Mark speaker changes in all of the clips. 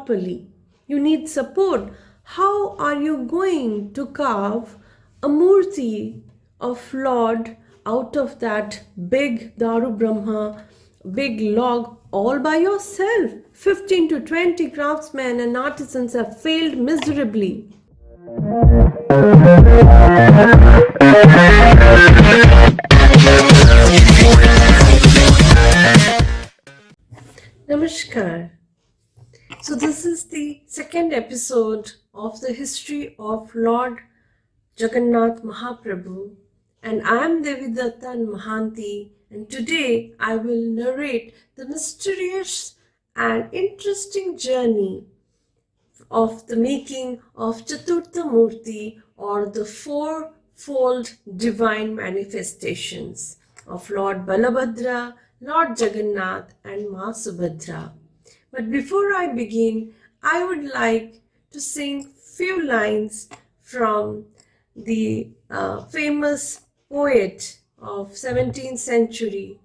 Speaker 1: properly. You need support. How are you going to carve a murti of Lord out of that big Daru Brahma, big log, all by yourself? 15 to 20 craftsmen and artisans have failed miserably. Namaskar. So this is the second episode of the history of Lord Jagannath Mahaprabhu, and I am Debidutta and Mahanti, and today I will narrate the mysterious and interesting journey of the making of Chaturtha Murti, or the fourfold divine manifestations of Lord Balabhadra, Lord Jagannath and Ma Subhadra. But before I begin, I would like to sing few lines from the famous poet of 17th century,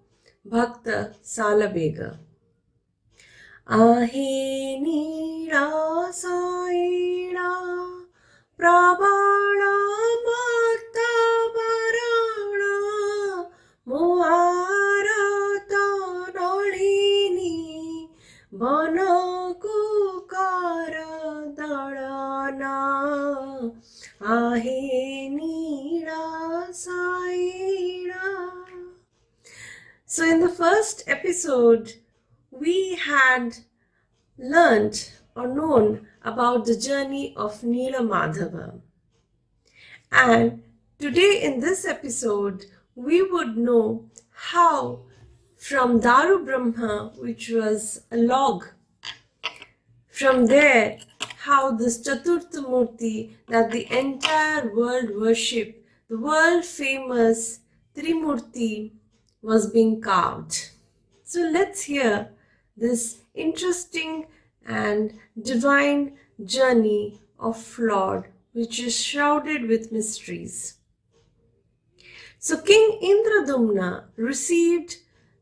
Speaker 1: Bhakta Salabega. Ahe nira saira prabhana mata varana moharata nalini bana kukara darana ahe nira saira. So in the first episode, we had learned or known about the journey of Nila Madhava. And today in this episode, we would know how from Daru Brahma, which was a log, from there, how this Chaturtha Murti that the entire world worship, the world famous Trimurti, was being carved. So let's hear this interesting and divine journey of Lord, which is shrouded with mysteries. So King Indradumna received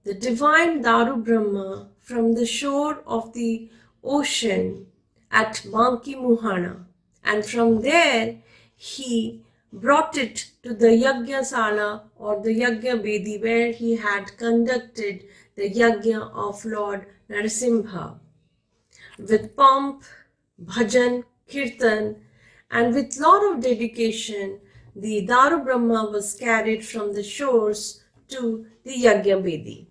Speaker 1: the divine Daru Brahma from the shore of the ocean at Banki Muhana, and from there he brought it to the Yajna Sala or the Yajna Bedi, where he had conducted the Yajna of Lord Narasimha with pomp, bhajan, kirtan, and with lot of dedication. The Daru Brahma was carried from the shores to the Yajna Bedi.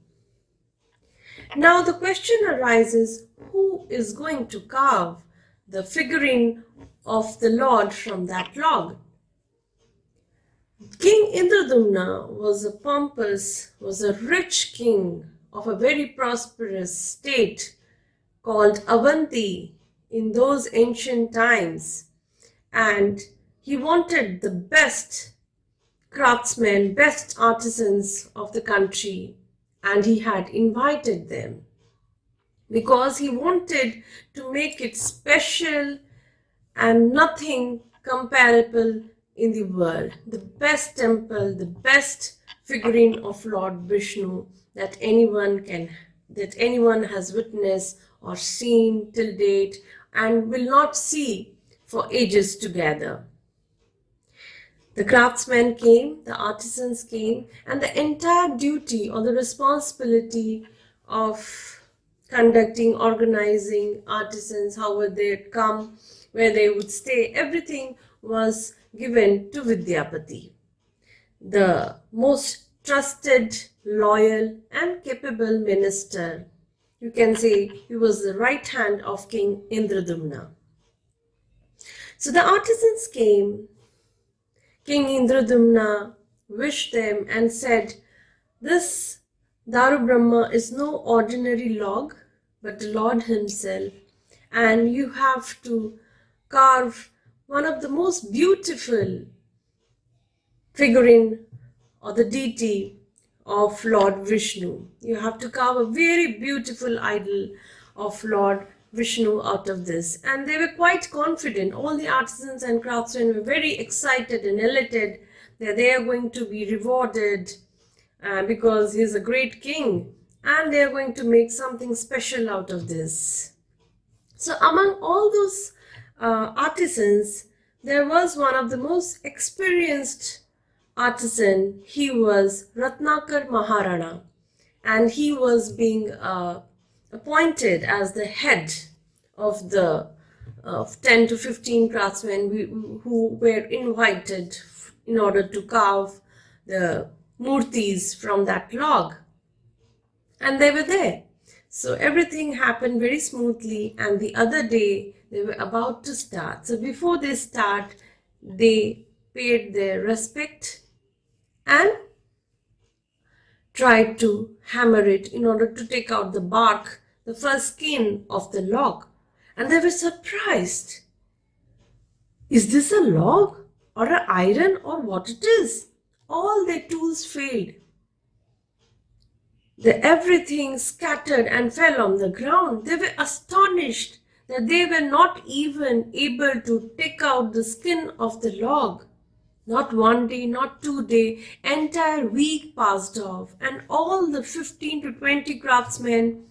Speaker 1: Now the question arises, who is going to carve the figurine of the Lord from that log? King Indradumna was a rich king of a very prosperous state called Avanti in those ancient times, and he wanted the best craftsmen, best artisans of the country, and he had invited them because he wanted to make it special and nothing comparable in the world. The best temple, the best figurine of Lord Vishnu that anyone has witnessed or seen till date and will not see for ages together. The craftsmen came, the artisans came, and the entire duty or the responsibility of conducting, organizing artisans, how would they come, where they would stay, everything was given to Vidyapati, the most trusted, loyal and capable minister. You can say he was the right hand of King Indradumna. So the artisans came. King Indradumna wished them and said, this Daru Brahma is no ordinary log, but the Lord himself, and you have to carve one of the most beautiful figurine or the deity of Lord Vishnu. You have to carve a very beautiful idol of Lord Vishnu out of this. And they were quite confident. All the artisans and craftsmen were very excited and elated that they are going to be rewarded because he is a great king and they are going to make something special out of this. So among all those artisans, there was one of the most experienced artisan. He was Ratnakar Maharana, and he was being appointed as the head of the of 10 to 15 craftsmen who were invited in order to carve the murtis from that log. And they were there. So everything happened very smoothly, and the other day they were about to start. So before they start, they paid their respect and tried to hammer it in order to take out the bark, the first skin of the log. And they were surprised. Is this a log or an iron or what it is? All their tools failed. Everything scattered and fell on the ground. They were astonished that they were not even able to take out the skin of the log. Not one day, not 2 days, entire week passed off, and all the 15 to 20 craftsmen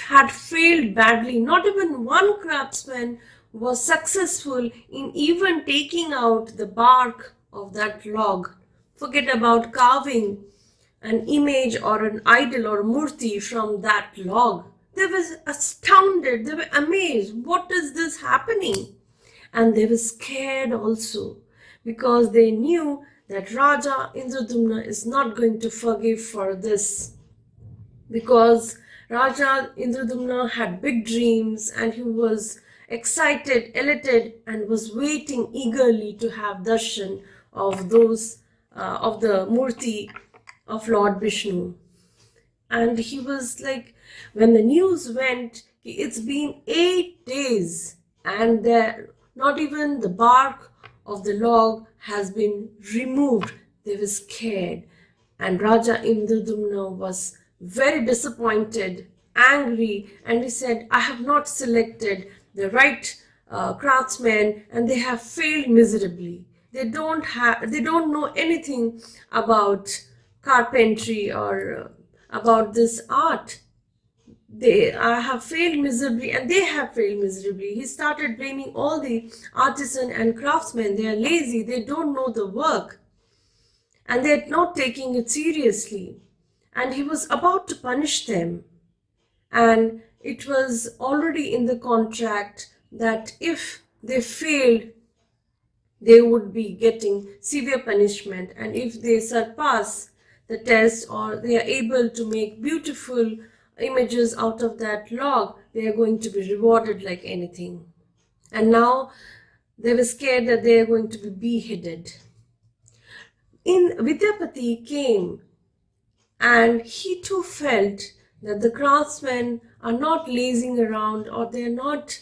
Speaker 1: had failed badly. Not even one craftsman was successful in even taking out the bark of that log. Forget about carving an image or an idol or murti from that log. They were astounded, they were amazed. What is this happening? And they were scared also, because they knew that Raja Indradumna is not going to forgive for this, because Raja Indradumna had big dreams and he was excited, elated, and was waiting eagerly to have darshan of those of the murti of Lord Vishnu. And he was like, when the news went, it's been 8 days and not even the bark of the log has been removed. They were scared. And Raja Indradumna was very disappointed, angry, and he said, I have not selected the right craftsmen and they have failed miserably. They don't know anything about carpentry or about this art. I have failed miserably and they have failed miserably. He started blaming all the artisan and craftsmen. They are lazy, they don't know the work, and they're not taking it seriously. And he was about to punish them. And it was already in the contract that if they failed, they would be getting severe punishment. And if they surpass the test or they are able to make beautiful images out of that log, they are going to be rewarded like anything. And now they were scared that they are going to be beheaded. Vidyapati came, and he too felt that the craftsmen are not lazing around or they are not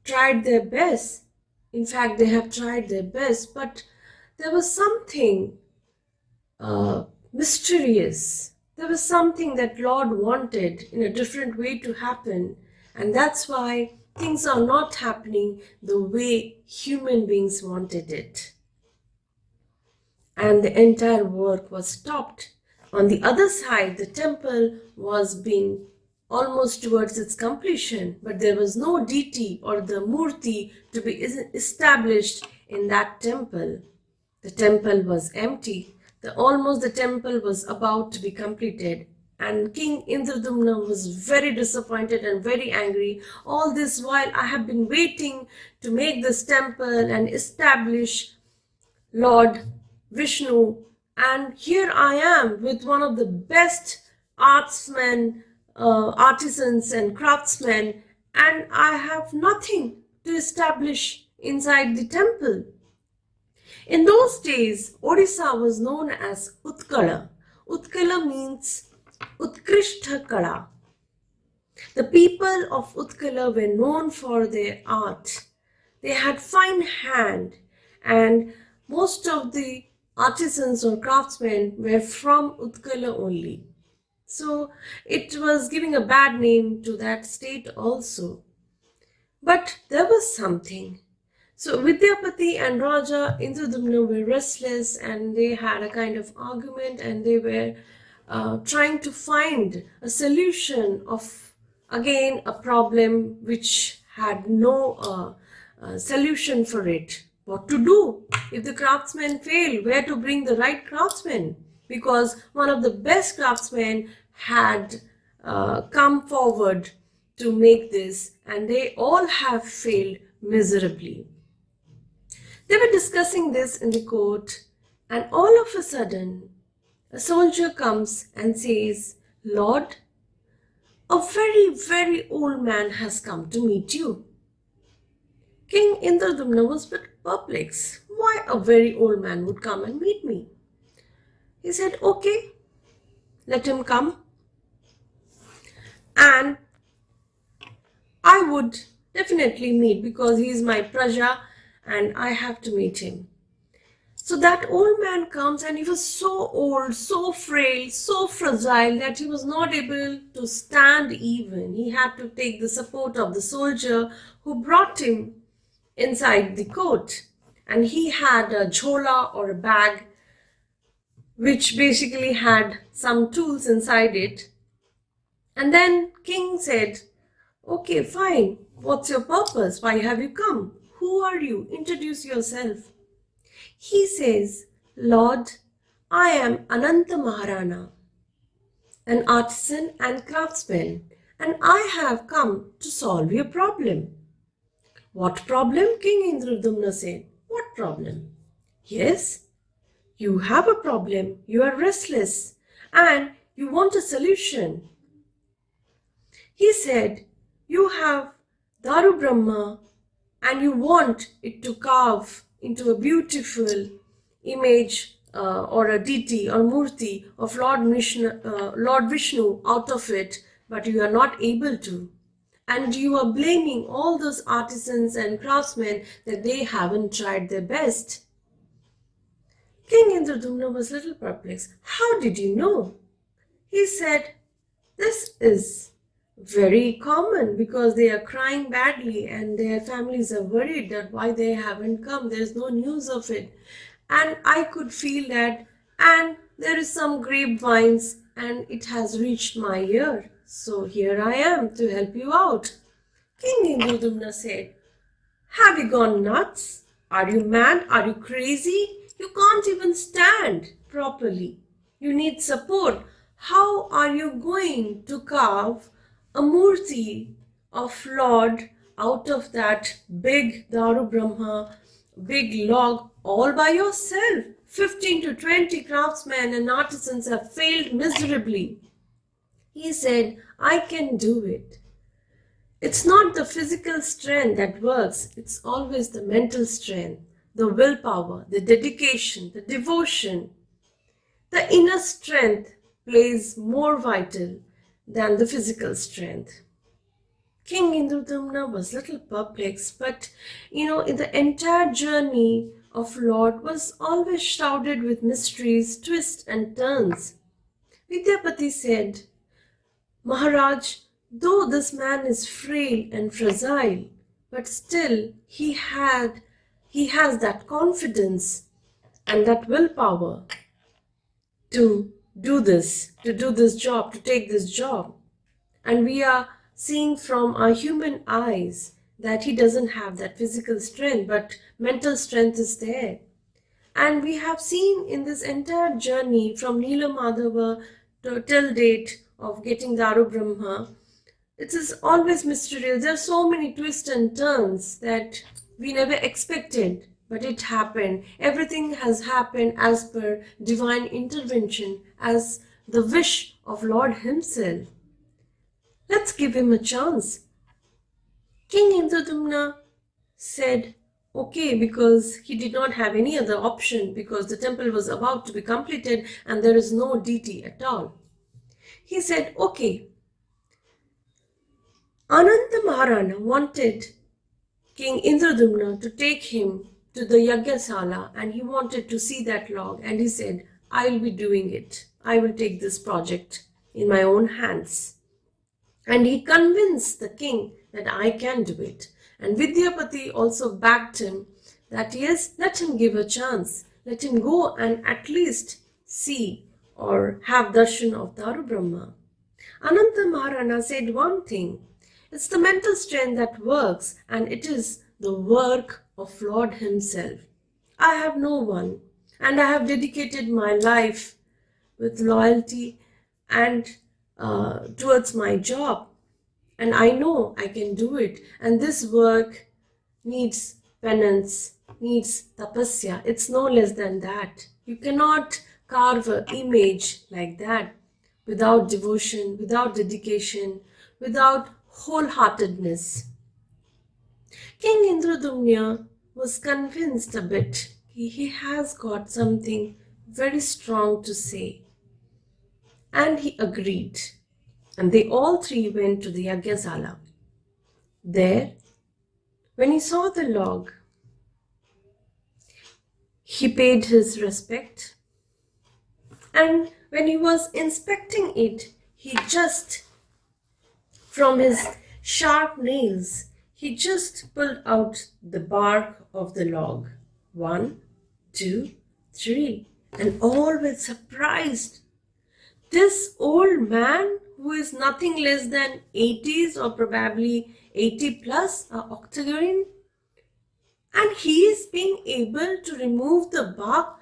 Speaker 1: tried their best. In fact, they have tried their best, but there was something mysterious. There was something that Lord wanted in a different way to happen, and that's why things are not happening the way human beings wanted it. And the entire work was stopped. On the other side, the temple was being almost towards its completion, but there was no deity or the murti to be established in that temple. The temple was empty. The temple was about to be completed, and King Indradumna was very disappointed and very angry. All this while I have been waiting to make this temple and establish Lord Vishnu, and here I am with one of the best artisans and craftsmen, and I have nothing to establish inside the temple. In those days, Orissa was known as Utkala. Utkala means Utkrishta Kala. The people of Utkala were known for their art. They had fine hand, and most of the artisans or craftsmen were from Utkala only. So it was giving a bad name to that state also. But there was something. So Vidyapati and Raja Indradumna were restless, and they had a kind of argument, and they were trying to find a solution of again a problem which had no solution for it. What to do? If the craftsmen fail, where to bring the right craftsmen? Because one of the best craftsmen had come forward to make this, and they all have failed miserably. They were discussing this in the court, and all of a sudden, a soldier comes and says, "Lord, a very, very old man has come to meet you." King Indradumna was a bit perplexed. Why a very old man would come and meet me? He said, "Okay, let him come, and I would definitely meet because he is my praja and I have to meet him." So that old man comes, and he was so old, so frail, so fragile that he was not able to stand even. He had to take the support of the soldier who brought him inside the court. And he had a jhola or a bag which basically had some tools inside it. And then King said, "Okay, fine. What's your purpose? Why have you come? Who are you? Introduce yourself." He says, "Lord, I am Ananta Maharana, an artisan and craftsman, and I have come to solve your problem." "What problem?" King Indradumna said. "What problem?" "Yes, you have a problem. You are restless and you want a solution." He said, "You have Daru Brahma and you want it to carve into a beautiful image or a deity or murti of Lord Vishnu out of it, but you are not able to. And you are blaming all those artisans and craftsmen that they haven't tried their best." King Indradumna was a little perplexed. "How did you know?" He said, "This is very common because they are crying badly and their families are worried that why they haven't come. There's no news of it. And I could feel that, and there is some grapevines and it has reached my ear. So here I am to help you out." King Indradumna said, "Have you gone nuts? Are you mad? Are you crazy? You can't even stand properly. You need support. How are you going to carve a murti of Lord out of that big Daru Brahma, big log, all by yourself? 15 to 20 craftsmen and artisans have failed miserably." He said, "I can do it. It's not the physical strength that works, it's always the mental strength, the willpower, the dedication, the devotion. The inner strength plays more vital than the physical strength." King Indradumna was a little perplexed, but in the entire journey of Lord was always shrouded with mysteries, twists and turns. Vidyapati said, "Maharaj, though this man is frail and fragile, but still he has that confidence and that willpower to do this job, to take this job. And we are seeing from our human eyes that he doesn't have that physical strength, but mental strength is there. And we have seen in this entire journey from Nila Madhava to till date of getting Daru Brahma, it is always mysterious. There are so many twists and turns that we never expected, but it happened. Everything has happened as per divine intervention, as the wish of Lord himself. Let's give him a chance. King Indradumna said, "Okay," because he did not have any other option because the temple was about to be completed and there is no deity at all. He said, "Okay." Ananta Maharana wanted King Indradumna to take him to the Yagyasala and he wanted to see that log, and he said, "I'll be doing it. I will take this project in my own hands." And he convinced the king that I can do it. And Vidyapati also backed him that yes, let him give a chance. Let him go and at least see or have darshan of Daru Brahma. Ananta Maharana said one thing: it's the mental strength that works, and it is the work of Lord Himself. I have no one, and I have dedicated my life with loyalty and towards my job, and I know I can do it. And this work needs penance, needs tapasya. It's no less than that. You cannot carve an image like that without devotion, without dedication, without wholeheartedness. King Indradumya was convinced a bit. He has got something very strong to say. And he agreed. And they all three went to the Yagyasala. There, when he saw the log, he paid his respect. And when he was inspecting it, he just, from his sharp nails, he just pulled out the bark of the log. 1, 2, 3. And all were surprised. This old man, who is nothing less than 80s or probably 80 plus, a octogenarian, and he is being able to remove the bark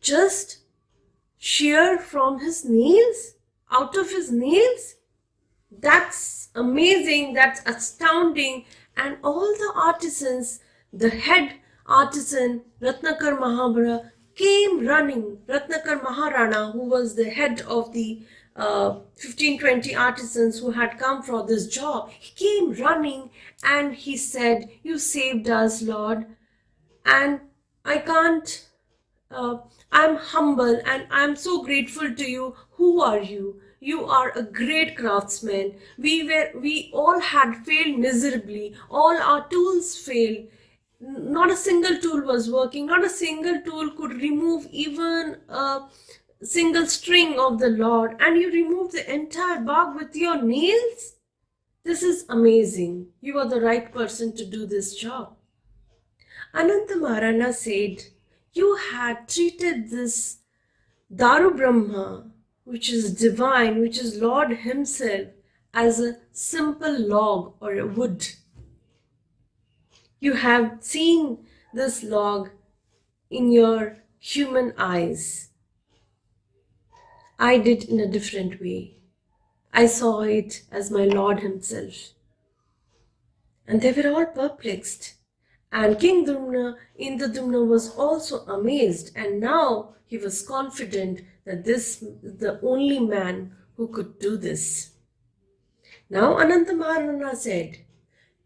Speaker 1: just shear from his nails, out of his nails. That's amazing, that's astounding. And all the artisans, the head artisan Ratnakar Mahabhara came running. Ratnakar Maharana, who was the head of the 15-20 artisans who had come for this job, he came running and he said, "You saved us, Lord, and I can't I'm humble and I'm so grateful to you. Who are you? You are a great craftsman. We all had failed miserably. All our tools failed. Not a single tool was working. Not a single tool could remove even a single string of the Lord. And you removed the entire bark with your nails? This is amazing. You are the right person to do this job." Ananta Maharana said, "You had treated this Daru Brahma, which is divine, which is Lord Himself, as a simple log or a wood. You have seen this log in your human eyes. I did in a different way. I saw it as my Lord Himself." And they were all perplexed. And King Indradumna was also amazed, and now he was confident that this is the only man who could do this. Now Ananta Maharana said,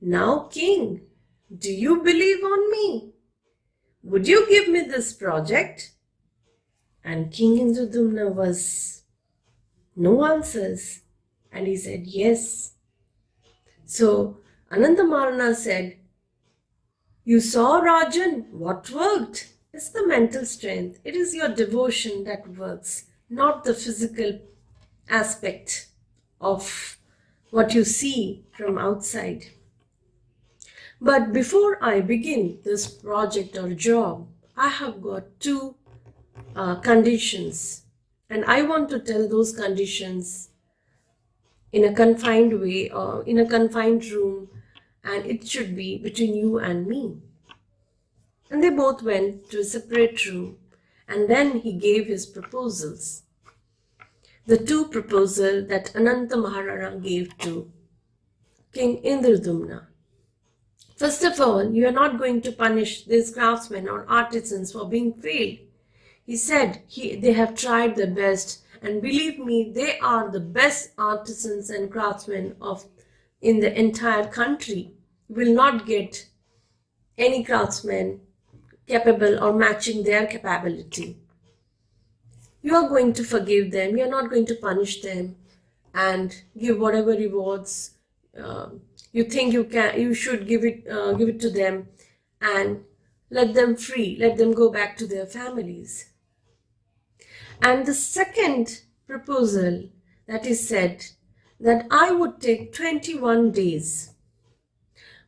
Speaker 1: "Now King, do you believe on me? Would you give me this project?" And King Indradumna was no answers, and he said yes. So Ananta Maharana said, "You saw, Rajan, what worked? It's the mental strength. It is your devotion that works, not the physical aspect of what you see from outside. But before I begin this project or job, I have got two conditions, and I want to tell those conditions in a confined way or in a confined room, and it should be between you and me." And they both went to a separate room, and then he gave his proposals. The two proposals that Ananta Maharana gave to King Indradumna. First of all, you are not going to punish these craftsmen or artisans for being failed. He said they have tried their best, and believe me, they are the best artisans and craftsmen in the entire country. You will not get any craftsman capable or matching their capability. You are going to forgive them. You are not going to punish them and give whatever rewards you think you should give it to them, and let them free. Let them go back to their families. And the second proposal that is said, that I would take 21 days,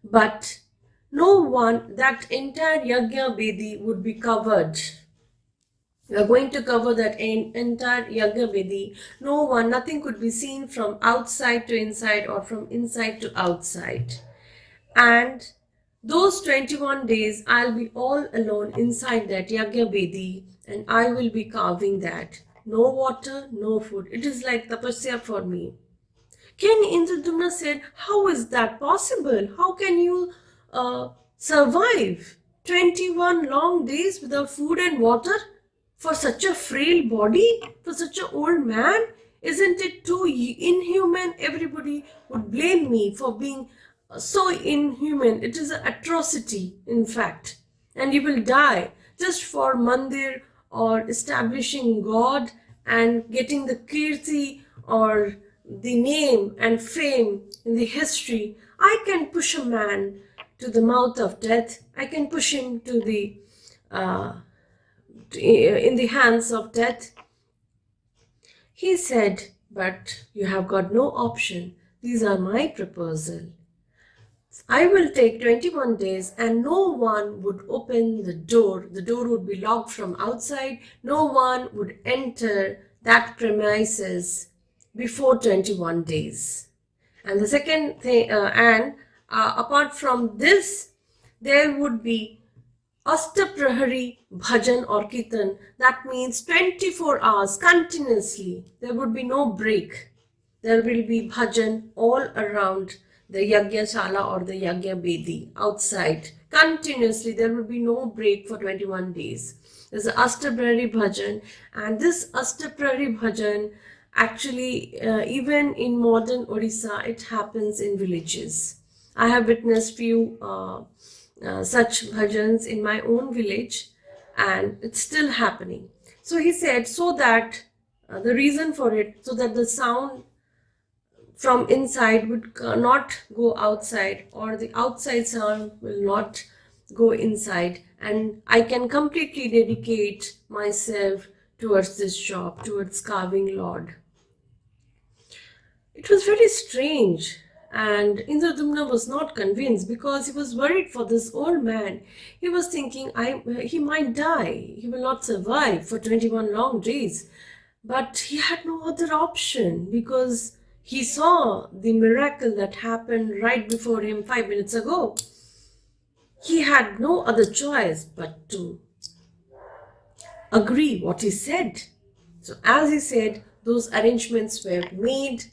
Speaker 1: but no one, that entire Yajna Bedi would be covered. We are going to cover that entire Yagya Vedi. Nothing could be seen from outside to inside or from inside to outside. And those 21 days, I'll be all alone inside that Yagya Vedi and I will be carving that. No water, no food. It is like tapasya for me. King Indradumna said, how is that possible? How can you survive 21 long days without food and water? For such a frail body? For such an old man? Isn't it too inhuman? Everybody would blame me for being so inhuman. It is an atrocity, in fact. And you will die just for mandir or establishing God and getting the kirti or the name and fame in the history. I can push a man to the mouth of death. I can push him to the in the hands of death. He said, but you have got no option. These are my proposal. I will take 21 days and no one would open the door. The door would be locked from outside. No one would enter that premises before 21 days. And the second thing, apart from this, there would be Astaprahari Bhajan or Kirtan. That means 24 hours continuously. There would be no break. There will be bhajan all around the Yagya Shala or the Yagya Vedi outside. Continuously, there will be no break for 21 days. There's an Astaprahari Bhajan, and this Astaprahari Bhajan actually, even in modern Orissa, it happens in villages. I have witnessed few such bhajans in my own village, and it's still happening. So he said, so that the reason for it, so that the sound from inside would not go outside, or the outside sound will not go inside, and I can completely dedicate myself towards this job, towards carving Lord. It was very strange, and Indradumna was not convinced because he was worried for this old man. He was thinking, he might die, he will not survive for 21 long days. But he had no other option because he saw the miracle that happened right before him 5 minutes ago. He had no other choice but to agree what he said. So as he said, those arrangements were made.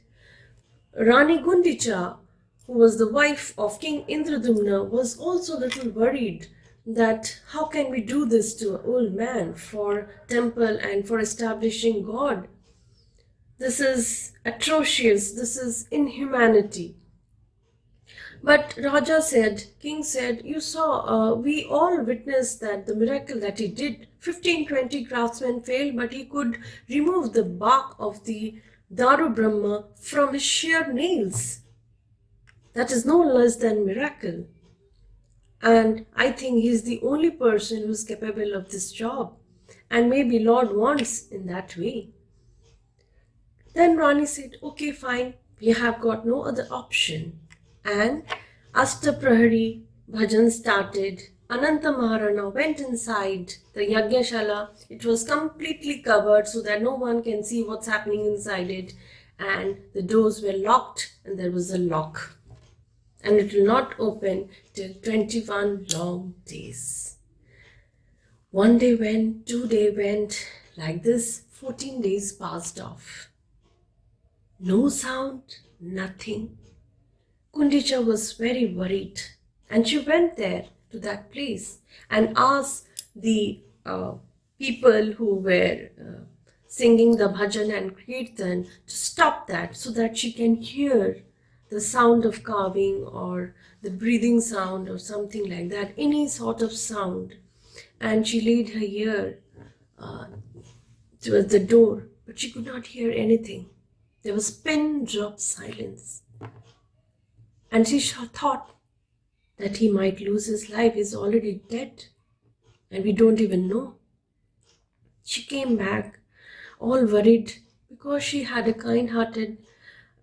Speaker 1: Rani Gundicha, who was the wife of King Indradumna, was also a little worried that how can we do this to an old man for temple and for establishing God? This is atrocious, this is inhumanity. But Raja said, King said, you saw, we all witnessed that the miracle that he did. 15-20 craftsmen failed, but he could remove the bark of the Daru Brahma from his sheer nails. That is no less than miracle. And I think he is the only person who is capable of this job. And maybe Lord wants in that way. Then Rani said, okay, fine, we have got no other option. And Astaprahari Bhajan started. Ananta Maharana went inside the Yagyashala. It was completely covered so that no one can see what's happening inside it. And the doors were locked and there was a lock. And it will not open till 21 long days. One day went, 2 days went, like this, 14 days passed off. No sound, nothing. Kundicha was very worried and she went there to that place and asked the people who were singing the bhajan and kirtan to stop that so that she can hear the sound of carving or the breathing sound or something like that, any sort of sound. And she laid her ear towards the door, but she could not hear anything. There was pin drop silence. And she thought that he might lose his life. He's already dead. And we don't even know. She came back all worried because she had a kind-hearted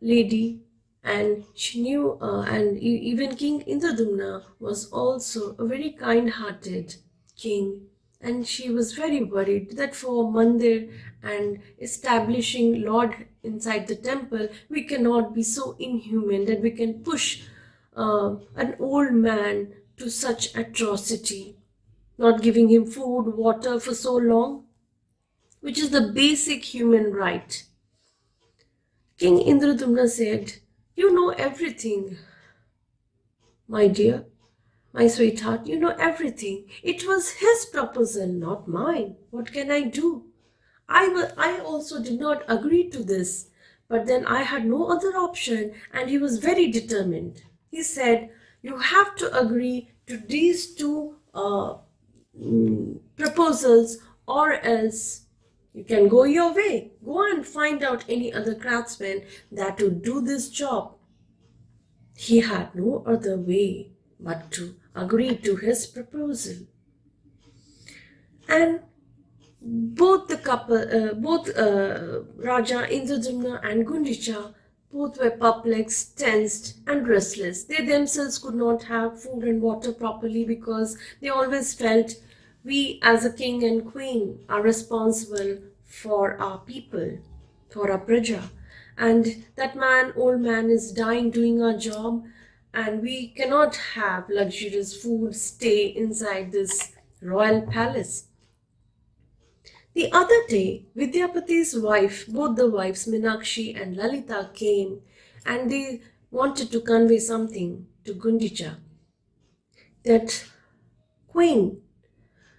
Speaker 1: lady and she knew, and even King Indradumna was also a very kind-hearted king. And she was very worried that for mandir and establishing Lord inside the temple, we cannot be so inhuman that we can push an old man to such atrocity, not giving him food, water for so long, which is the basic human right. King Indradumna said, "You know everything, my dear, my sweetheart, you know everything. It was his proposal, not mine. What can I do? I also did not agree to this, but then I had no other option, and he was very determined. He said, you have to agree to these two proposals, or else you can go your way. Go and find out any other craftsman that would do this job." He had no other way but to agree to his proposal. And both Raja Indradumna and Gundicha, both were perplexed, tensed, and restless. They themselves could not have food and water properly because they always felt we, as a king and queen, are responsible for our people, for our praja. And that old man, is dying doing our job, and we cannot have luxurious food, stay inside this royal palace. The other day, Vidyapati's wife, both the wives, Minakshi and Lalita, came, and they wanted to convey something to Gundicha. That, Queen,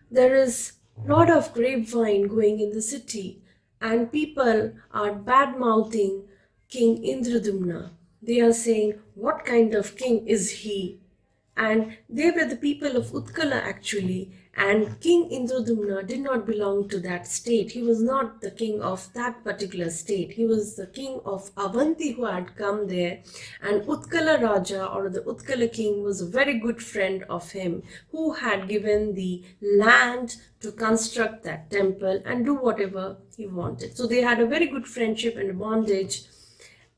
Speaker 1: there is a lot of grapevine going in the city, and people are bad-mouthing King Indradumna. They are saying, what kind of king is he? And they were the people of Utkala actually, and King Indradumna did not belong to that state. He was not the king of that particular state. He was the king of Avanti who had come there, and Utkala Raja, or the Utkala king, was a very good friend of him, who had given the land to construct that temple and do whatever he wanted. So they had a very good friendship and bondage.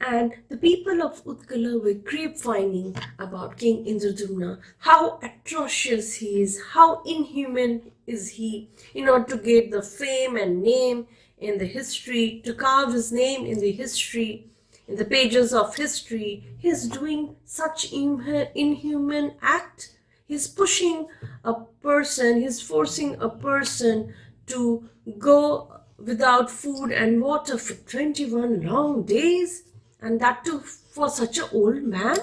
Speaker 1: And the people of Utkala were grapevining about King Indradumna, how atrocious he is, how inhuman is he, in order to get the fame and name in the history, to carve his name in the history, in the pages of history. He's doing such inhuman act. He's pushing a person, he's forcing a person to go without food and water for 21 long days, and that too for such an old man.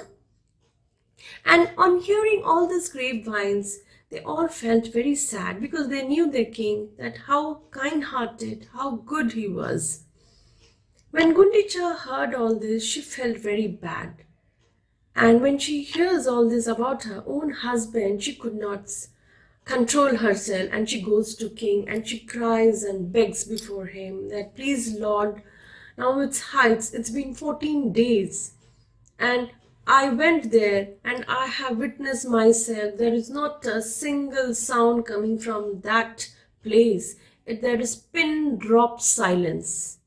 Speaker 1: And on hearing all these grapevines, they all felt very sad because they knew their king, that how kind-hearted, how good he was. When Gundicha heard all this, she felt very bad. And when she hears all this about her own husband, she could not control herself, and she goes to king and she cries and begs before him that, please Lord, now it's been 14 days, and I went there and I have witnessed myself. There is not a single sound coming from that place. There is pin drop silence.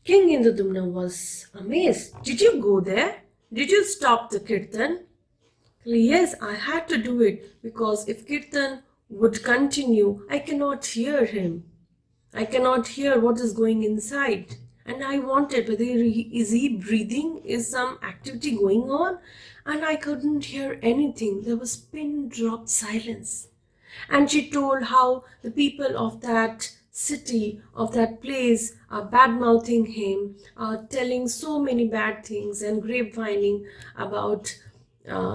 Speaker 1: King Indradumna was amazed. Did you go there? Did you stop the kirtan? Yes, I had to do it because if kirtan would continue, I cannot hear him. I cannot hear what is going inside. And I wanted, whether is he breathing? Is some activity going on? And I couldn't hear anything. There was pin drop silence. And she told how the people of that city, of that place, are bad-mouthing him, are telling so many bad things and grapevining about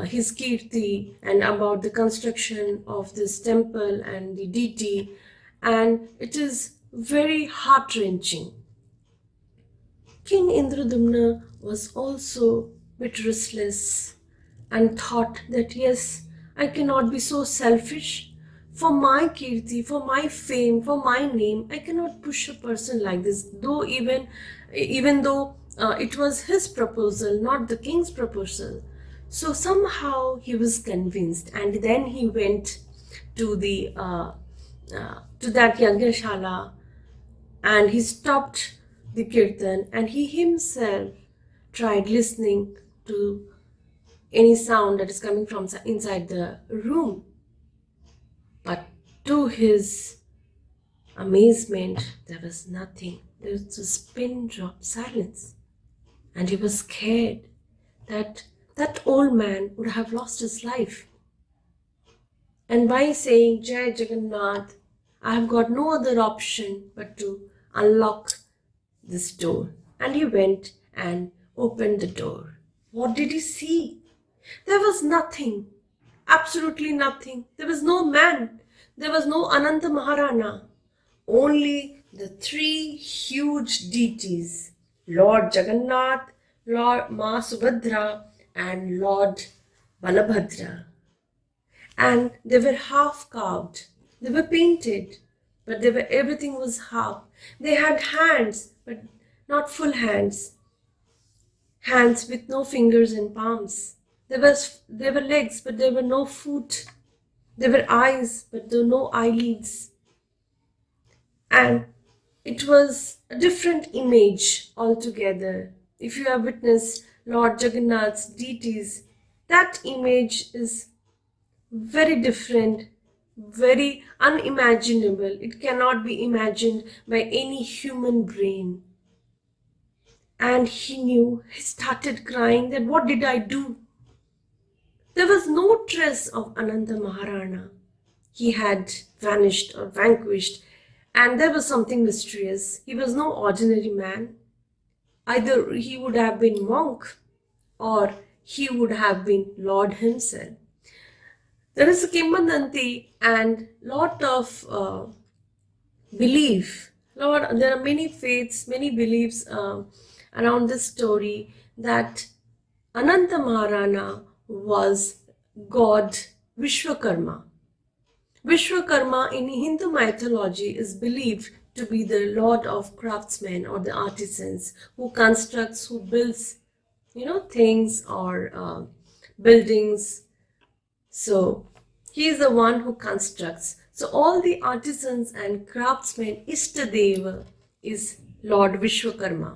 Speaker 1: his kirti and about the construction of this temple and the deity. And it is very heart-wrenching. King Indradumna was also a bit restless and thought that, yes, I cannot be so selfish. For my kirti, for my fame, for my name, I cannot push a person like this, though even though it was his proposal, not the king's proposal. So somehow he was convinced, and then he went to to that Yagnashala, and he stopped the kirtan, and he himself tried listening to any sound that is coming from inside the room. But To his amazement, there was nothing. There was a pin drop silence. And he was scared that that old man would have lost his life. And by saying, Jai Jagannath, I have got no other option but to unlock this door. And he went and opened the door. What did he see? There was nothing. Absolutely nothing. There was no man. There was no Ananta Maharana. Only the three huge deities, Lord Jagannath, Lord Ma Subhadra, and Lord Balabhadra. And they were half carved. They were painted, but everything was half. They had hands, but not full hands. Hands with no fingers and palms. There were legs, but there were no foot. There were eyes, but there were no eyelids. And it was a different image altogether. If you have witnessed Lord Jagannath's deities, that image is very different, very unimaginable. It cannot be imagined by any human brain. And he knew, he started crying that what did I do? There was no trace of Ananta Maharana. He had vanished or vanquished, and there was something mysterious. He was no ordinary man. Either he would have been monk or he would have been Lord himself. There is a Kimbadanti and lot of belief. Lord, there are many faiths, many beliefs around this story that Ananta Maharana was God Vishwakarma. Vishwakarma in Hindu mythology is believed to be the lord of craftsmen or the artisans who constructs, who builds, things or buildings. So he is the one who constructs. So all the artisans and craftsmen, Ishtadeva is Lord Vishwakarma.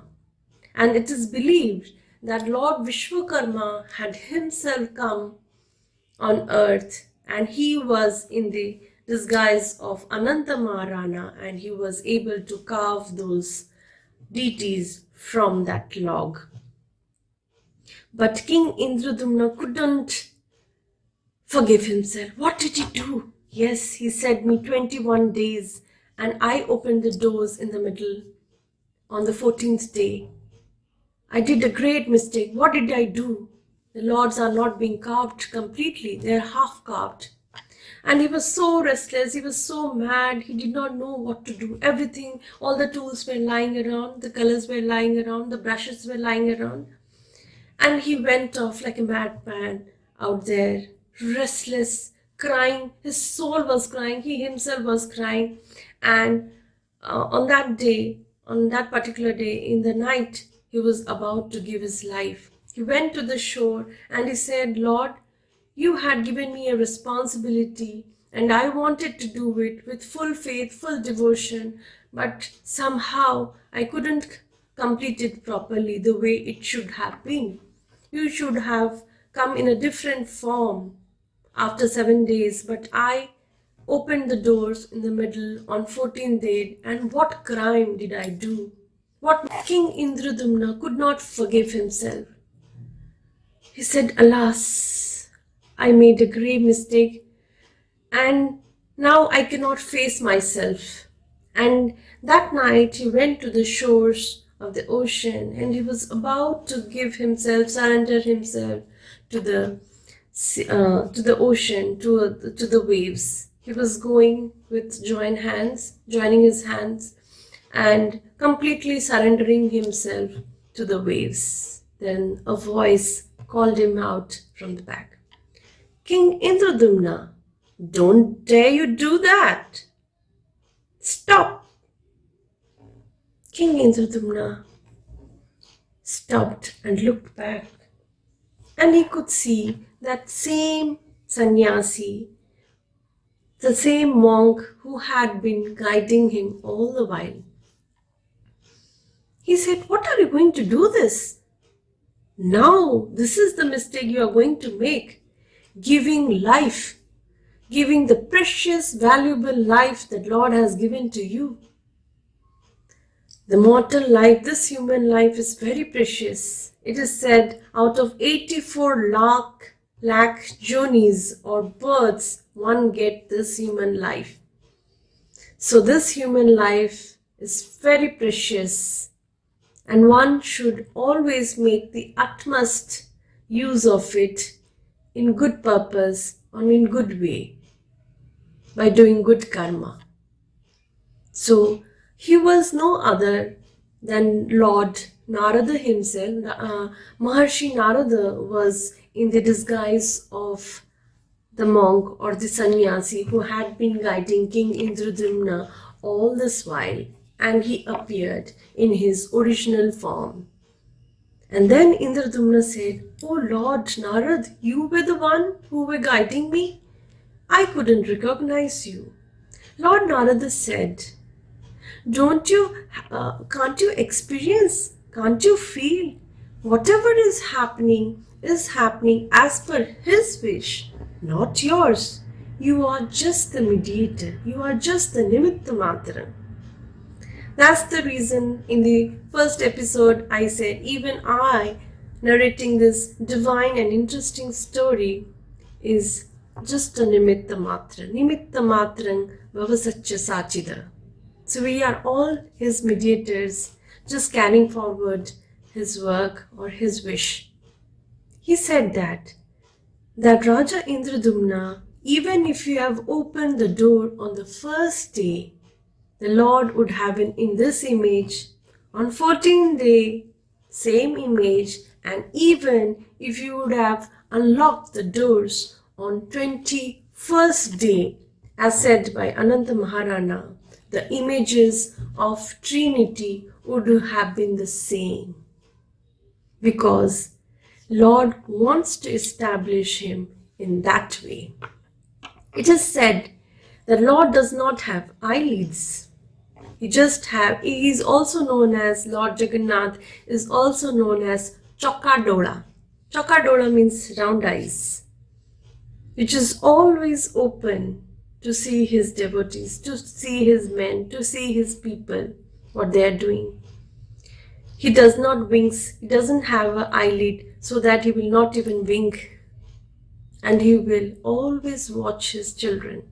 Speaker 1: And it is believed that Lord Vishwakarma had himself come on earth and he was in the disguise of Ananta Maharana and he was able to carve those deities from that log. But King Indradumna couldn't forgive himself. What did he do? Yes, he said me 21 days and I opened the doors in the middle on the 14th day. I did a great mistake. What did I do? The lords are not being carved completely. They are half carved. And he was so restless. He was so mad. He did not know what to do. Everything, all the tools were lying around. The colors were lying around. The brushes were lying around. And he went off like a madman out there, restless, crying. His soul was crying. He himself was crying. And on that particular day, in the night, he was about to give his life. He went to the shore and he said, Lord, you had given me a responsibility and I wanted to do it with full faith, full devotion, but somehow I couldn't complete it properly the way it should have been. You should have come in a different form after 7 days, but I opened the doors in the middle on 14th day, and what crime did I do? What King Indradumna could not forgive himself. He said, alas, I made a grave mistake and now I cannot face myself. And that night he went to the shores of the ocean and he was about to surrender himself to the ocean, to the waves. He was going with joining his hands and completely surrendering himself to the waves. Then a voice called him out from the back. King Indradumna, don't dare you do that. Stop. King Indradumna stopped and looked back and he could see that same sannyasi, the same monk who had been guiding him all the while. He said, what are you going to do this? Now, this is the mistake you are going to make, giving life giving the precious, valuable life that Lord has given to you. The mortal life, this human life, is very precious. It is said out of 84 lakh journeys or births, one get this human life. So this human life is very precious, and one should always make the utmost use of it in good purpose or in good way by doing good karma. So he was no other than Lord Narada himself. Maharshi Narada was in the disguise of the monk or the sannyasi who had been guiding King Indradumna all this while, and he appeared in his original form. And then Indradumna said, "Oh Lord Narad, you were the one who were guiding me? I couldn't recognize you." Lord Narada said, can't you experience, can't you feel? Whatever is happening as per his wish, not yours. You are just the mediator. You are just the nimitta matra. That's the reason in the first episode I said, even I, narrating this divine and interesting story, is just a nimitta matra. Nimitta matran bhavasaccha sachida. So we are all his mediators, just carrying forward his work or his wish. He said that Raja Indradumna, even if you have opened the door on the first day, the Lord would have in this image, on 14th day, same image, and even if you would have unlocked the doors on 21st day, as said by Ananta Maharana, the images of Trinity would have been the same. Because Lord wants to establish him in that way. It is said that Lord does not have eyelids. He is also known as Lord Jaganath, is also known as Chakadola. Chakadola means round eyes, which is always open to see his devotees, to see his men, to see his people, what they are doing. He does not winks, he doesn't have an eyelid so that he will not even wink, and he will always watch his children.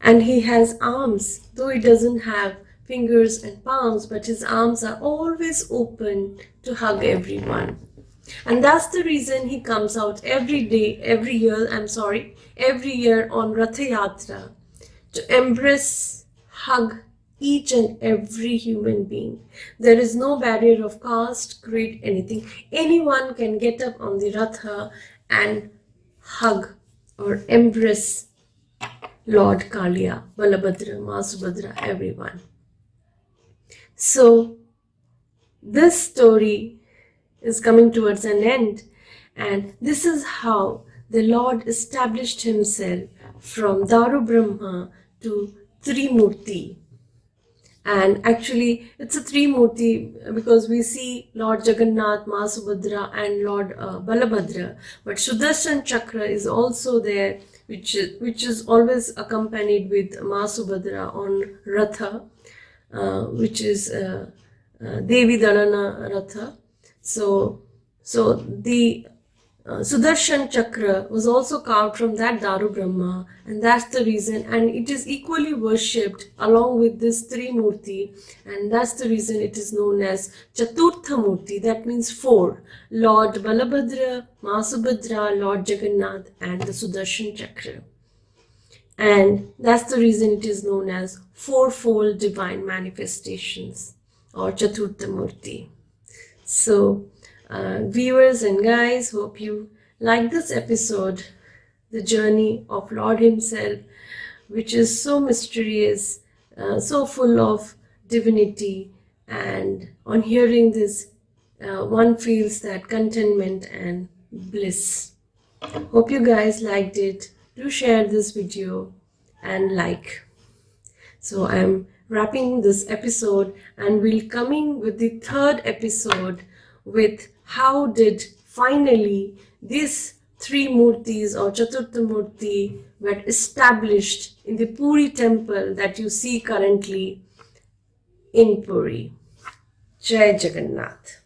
Speaker 1: And he has arms, though he doesn't have fingers and palms, but his arms are always open to hug everyone. And that's the reason he comes out every year on Ratha Yatra to embrace, hug each and every human being. There is no barrier of caste, creed, anything. Anyone can get up on the Ratha and hug or embrace Lord Kaliya, Balabhadra, Subhadra, everyone. So this story is coming towards an end, and this is how the Lord established himself from Daru Brahma to Trimurti. And actually it's a Trimurti because we see Lord Jagannath, Subhadra and Lord Balabhadra, but Sudarshan Chakra is also there, which is always accompanied with Subhadra on Ratha, which is Devi Dalana Ratha. So the Sudarshan Chakra was also carved from that Daru Brahma, and that's the reason, and it is equally worshipped along with this Trimurti, and that's the reason it is known as Chaturtha Murti, that means four: Lord Balabhadra, Subhadra, Lord Jagannath, and the Sudarshan Chakra. And that's the reason it is known as fourfold divine manifestations or Chaturtha Murti. So viewers and guys, hope you like this episode, the journey of Lord himself, which is so mysterious, so full of divinity, and on hearing this, one feels that contentment and bliss. Hope you guys liked it. Do share this video and like. So I'm wrapping this episode, and we'll coming with the third episode with how did finally these three murtis or Chaturtha Murti were established in the Puri temple that you see currently in Puri. Jai Jagannath.